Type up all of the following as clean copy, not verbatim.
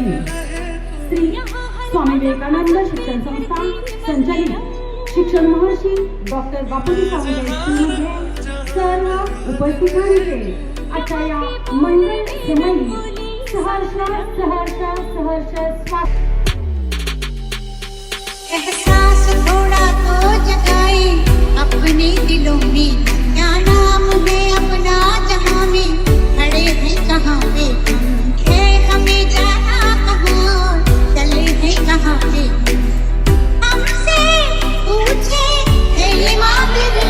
केली. श्री स्वामी विवेकानंद शिक्षण संस्था संचालित शिक्षण महर्षी डॉक्टर बापूजी सावंत सर्व उपस्थितांचे आजच्या या मंगल समयी सहर्ष सहर्ष सहर्ष स्वागत. एहसास थोड़ा तो जगाए अपने दिलों में, क्या नाम है अपना जहां में, खड़े हैं कहाँ पे हम, है हमें जाना कहाँ, चले हैं कहाँ पे, हमसे पूछे है ये मामले.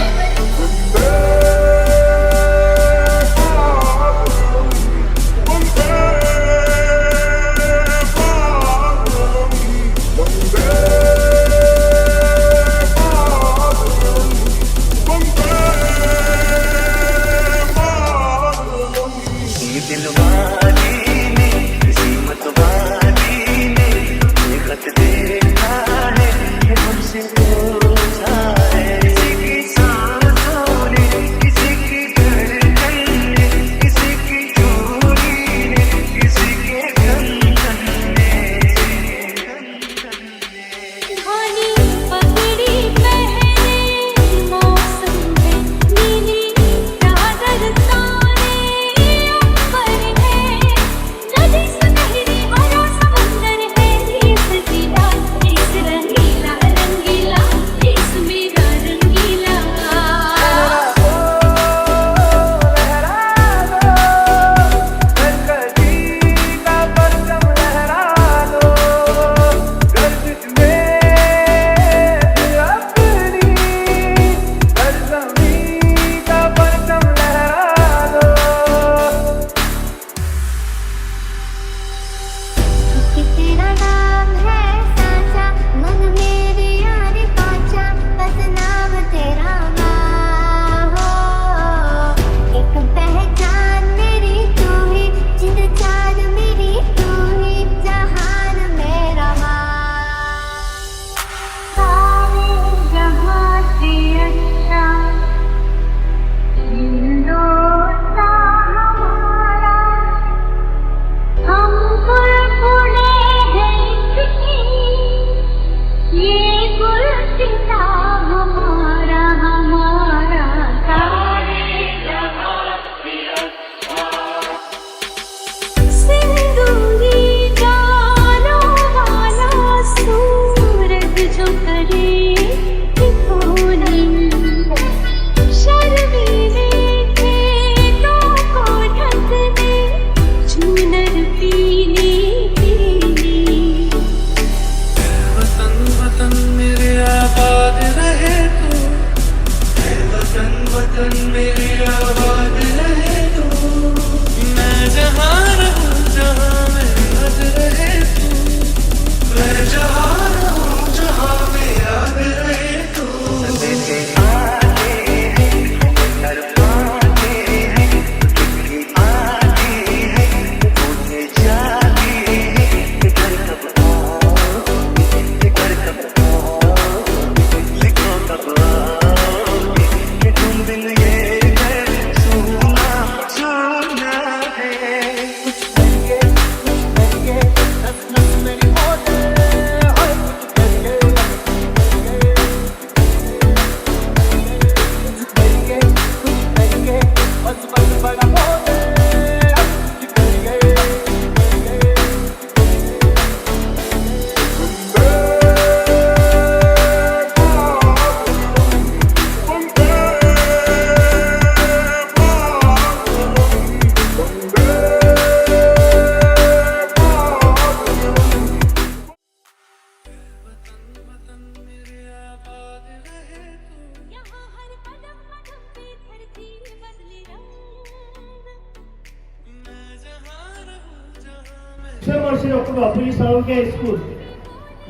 शिक्षण वर्षी डॉक्टर बापूजी सावंत हायस्कूल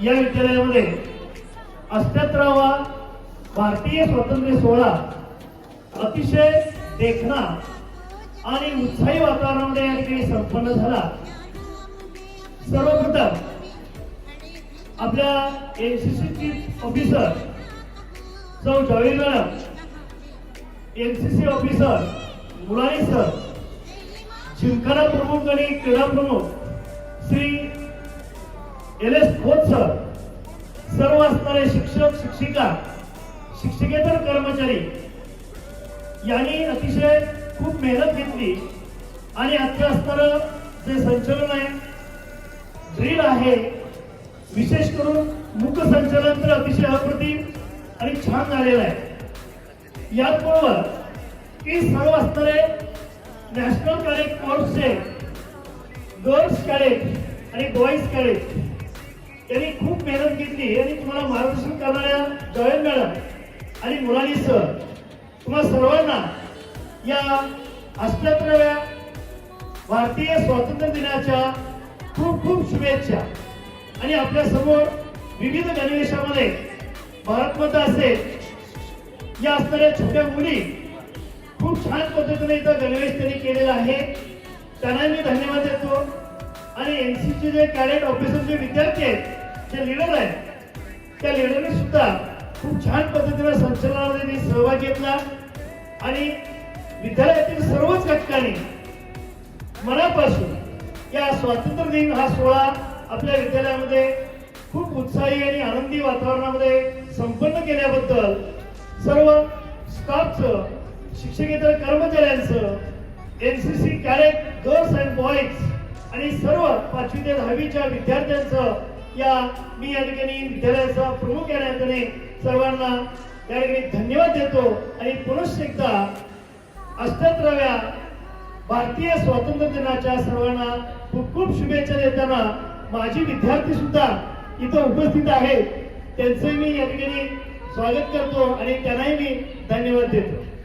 या विद्यालयामध्ये 78वा भारतीय स्वातंत्र्य सोहळा अतिशय देखणा आणि उत्साही वातावरणामध्ये या ठिकाणी संपन्न झाला. सर्वप्रथम आपल्या एनसीसी ऑफिसर सौ जावेद मॅडम, एनसीसी ऑफिसर मुलानी सर, जिमखाना प्रमुख आणि क्रीडा प्रमुख श्री LS खोत सर, सर्व असणारे शिक्षक शिक्षिका, शिक्षकेतर कर्मचारी यांनी अतिशय खूप मेहनत घेतली आणि आता असणारं जे संचलन आहे, ड्रिल आहे, विशेष करून मुख संचलन तर अतिशय अप्रतिम आणि छान झालेलं आहे. याचबरोबर की सर्व असणारे नॅशनल कॅडेट कोर्सचे गर्ल्स कॅडेट आणि बॉईज कॅडेट यांनी खूप मेहनत घेतली आणि तुम्हाला मार्गदर्शन करणाऱ्या जयंत मॅडम आणि मुलानी सर, तुम्हाला सर्वांना या 78व्या भारतीय स्वातंत्र्य दिनाच्या खूप खूप शुभेच्छा. आणि आपल्या समोर विविध गणवेशामध्ये भारत माता असेल या असणाऱ्या छोट्या मुली खूप छान पद्धतीने इथं गणवेश त्यांनी केलेला आहे, त्यांना मी धन्यवाद देतो. आणि एनसीचे जे कॅडेट ऑफिसर जे विद्यार्थी आहेत, जे लीडर आहेत, त्या लीडरने सुद्धा खूप छान पद्धतीने संचलनामध्ये मी सहभाग घेतला आणि विद्यालयातील सर्वच घटकांनी मनापासून या स्वातंत्र्य दिन हा सोहळा आपल्या विद्यालयामध्ये खूप उत्साही आणि आनंदी वातावरणामध्ये संपन्न केल्याबद्दल सर्व स्टाफचं, शिक्षकेतर कर्मचाऱ्यांचं, NCC cadet girls and boys आणि सर्व 5वी ते 10वीच्या विद्यार्थ्यांचं मी या ठिकाणी विद्यालयाचा प्रमुख या नात्याने सर्वांना या ठिकाणी धन्यवाद देतो. आणि पुनश्च एकदा 78व्या भारतीय स्वातंत्र्य दिनाच्या सर्वांना खूप खूप शुभेच्छा देताना माझी विद्यार्थी सुद्धा इथं उपस्थित आहेत, त्यांचंही मी या ठिकाणी स्वागत करतो आणि त्यांनाही मी धन्यवाद देतो.